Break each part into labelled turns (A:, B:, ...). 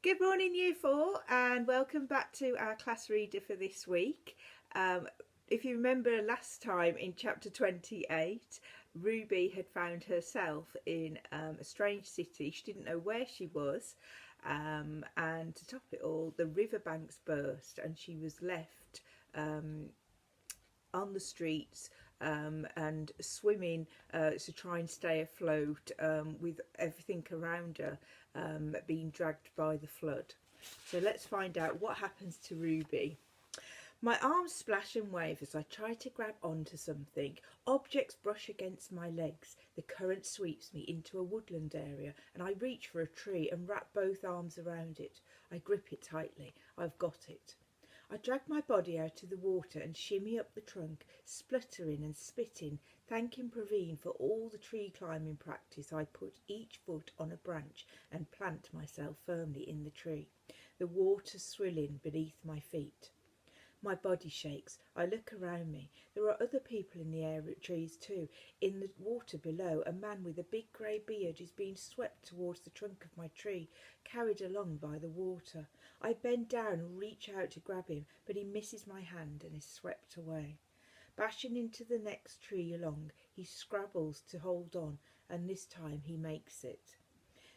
A: Good morning, Year 4, and welcome back to our class reader for this week. If you remember last time in chapter 28, Ruby had found herself in a strange city. She didn't know where she was, and to top it all, the riverbanks burst and she was left on the streets and swimming to try and stay afloat with everything around her being dragged by the flood. So let's find out what happens to Ruby. My arms splash and wave as I try to grab onto something. Objects brush against my legs. The current sweeps me into a woodland area and I reach for a tree and wrap both arms around it. I grip it tightly. I've got it. I drag my body out of the water and shimmy up the trunk, spluttering and spitting, thanking Praveen for all the tree climbing practice. I put each foot on a branch and plant myself firmly in the tree, the water swirling beneath my feet. My body shakes. I look around me. There are other people in the area trees too. In the water below, a man with a big grey beard is being swept towards the trunk of my tree, carried along by the water. I bend down and reach out to grab him, but he misses my hand and is swept away. Bashing into the next tree along, he scrabbles to hold on, and this time he makes it.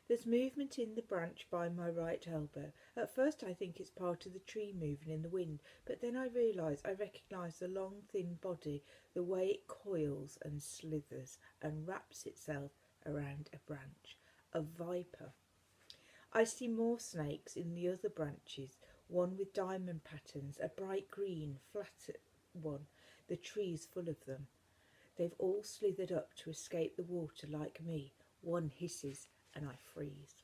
A: There's movement in the branch by my right elbow. At first I think it's part of the tree moving in the wind, but then I recognise the long thin body, the way it coils and slithers and wraps itself around a branch. A viper. I see more snakes in the other branches, one with diamond patterns, a bright green, flat one. The tree's full of them. They've all slithered up to escape the water like me. One hisses and I freeze.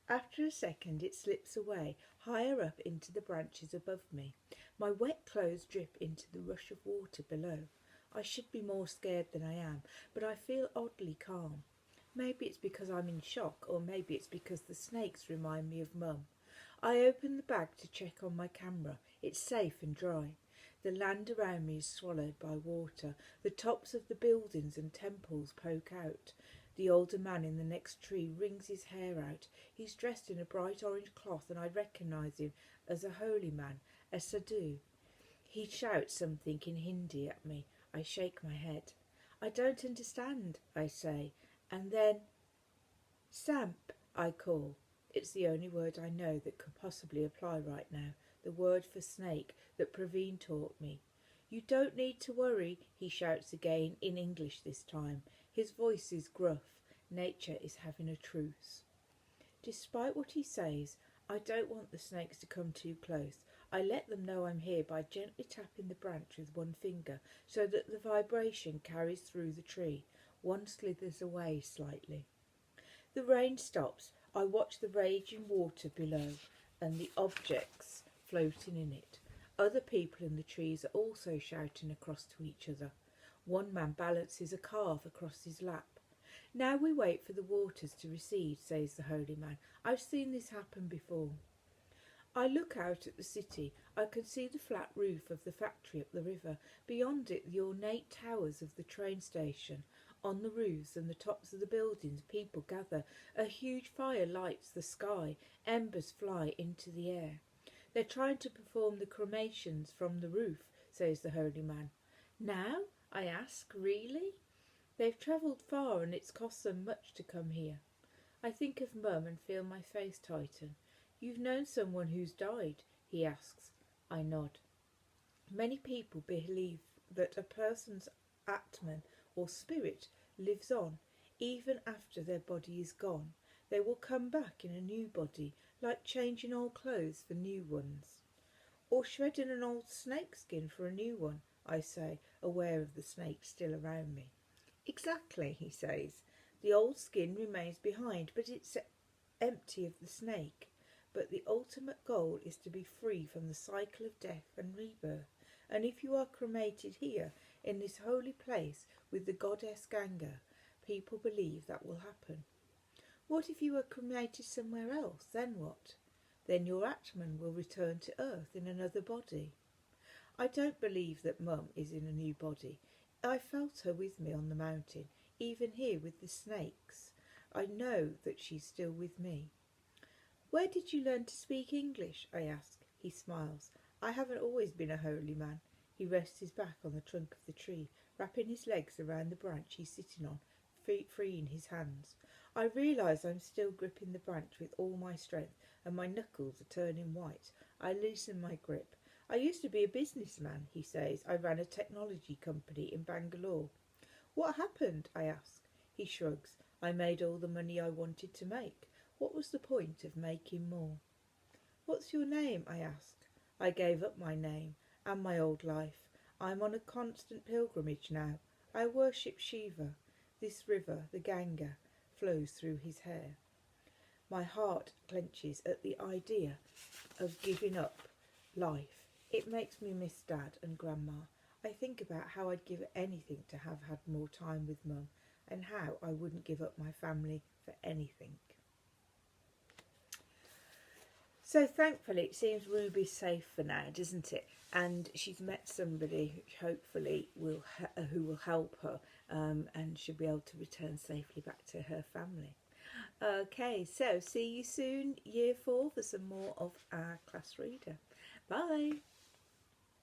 A: After a second it slips away, higher up into the branches above me. My wet clothes drip into the rush of water below. I should be more scared than I am, but I feel oddly calm. Maybe it's because I'm in shock, or maybe it's because the snakes remind me of Mum. I open the bag to check on my camera. It's safe and dry. The land around me is swallowed by water. The tops of the buildings and temples poke out. The older man in the next tree wrings his hair out. He's dressed in a bright orange cloth and I recognise him as a holy man, a sadhu. He shouts something in Hindi at me. I shake my head. I don't understand, I say, and then, Samp, I call. It's the only word I know that could possibly apply right now, the word for snake that Praveen taught me. You don't need to worry, he shouts again, in English this time. His voice is gruff. Nature is having a truce. Despite what he says, I don't want the snakes to come too close. I let them know I'm here by gently tapping the branch with one finger so that the vibration carries through the tree. One slithers away slightly. The rain stops. I watch the raging water below and the objects floating in it. Other people in the trees are also shouting across to each other. One man balances a calf across his lap. Now we wait for the waters to recede, says the holy man. I've seen this happen before. I look out at the city. I can see the flat roof of the factory up the river. Beyond it, the ornate towers of the train station. On the roofs and the tops of the buildings, people gather. A huge fire lights the sky. Embers fly into the air. They're trying to perform the cremations from the roof, says the holy man. Now? I ask, really? They've travelled far and it's cost them much to come here. I think of Mum and feel my face tighten. You've known someone who's died, he asks. I nod. Many people believe that a person's Atman or spirit lives on, even after their body is gone. They will come back in a new body, like changing old clothes for new ones. Or shredding an old snake skin for a new one, I say, aware of the snake still around me. Exactly, he says. The old skin remains behind, but it's empty of the snake. But the ultimate goal is to be free from the cycle of death and rebirth. And if you are cremated here, in this holy place, with the goddess Ganga, people believe that will happen. What if you were cremated somewhere else? Then what? Then your Atman will return to earth in another body. I don't believe that Mum is in a new body. I felt her with me on the mountain, even here with the snakes. I know that she's still with me. Where did you learn to speak English? I ask. He smiles. I haven't always been a holy man. He rests his back on the trunk of the tree, wrapping his legs around the branch he's sitting on, freeing his hands. I realise I'm still gripping the branch with all my strength, and my knuckles are turning white. I loosen my grip. I used to be a businessman, he says. I ran a technology company in Bangalore. What happened? I ask. He shrugs. I made all the money I wanted to make. What was the point of making more? What's your name? I ask. I gave up my name and my old life. I'm on a constant pilgrimage now. I worship Shiva. This river, the Ganga, flows through his hair. My heart clenches at the idea of giving up life. It makes me miss Dad and Grandma. I think about how I'd give anything to have had more time with Mum, and how I wouldn't give up my family for anything. So thankfully it seems Ruby's safe for now, doesn't it? And she's met somebody who hopefully who will help her, and she'll be able to return safely back to her family. Okay, so see you soon, Year 4, for some more of our class reader. Bye.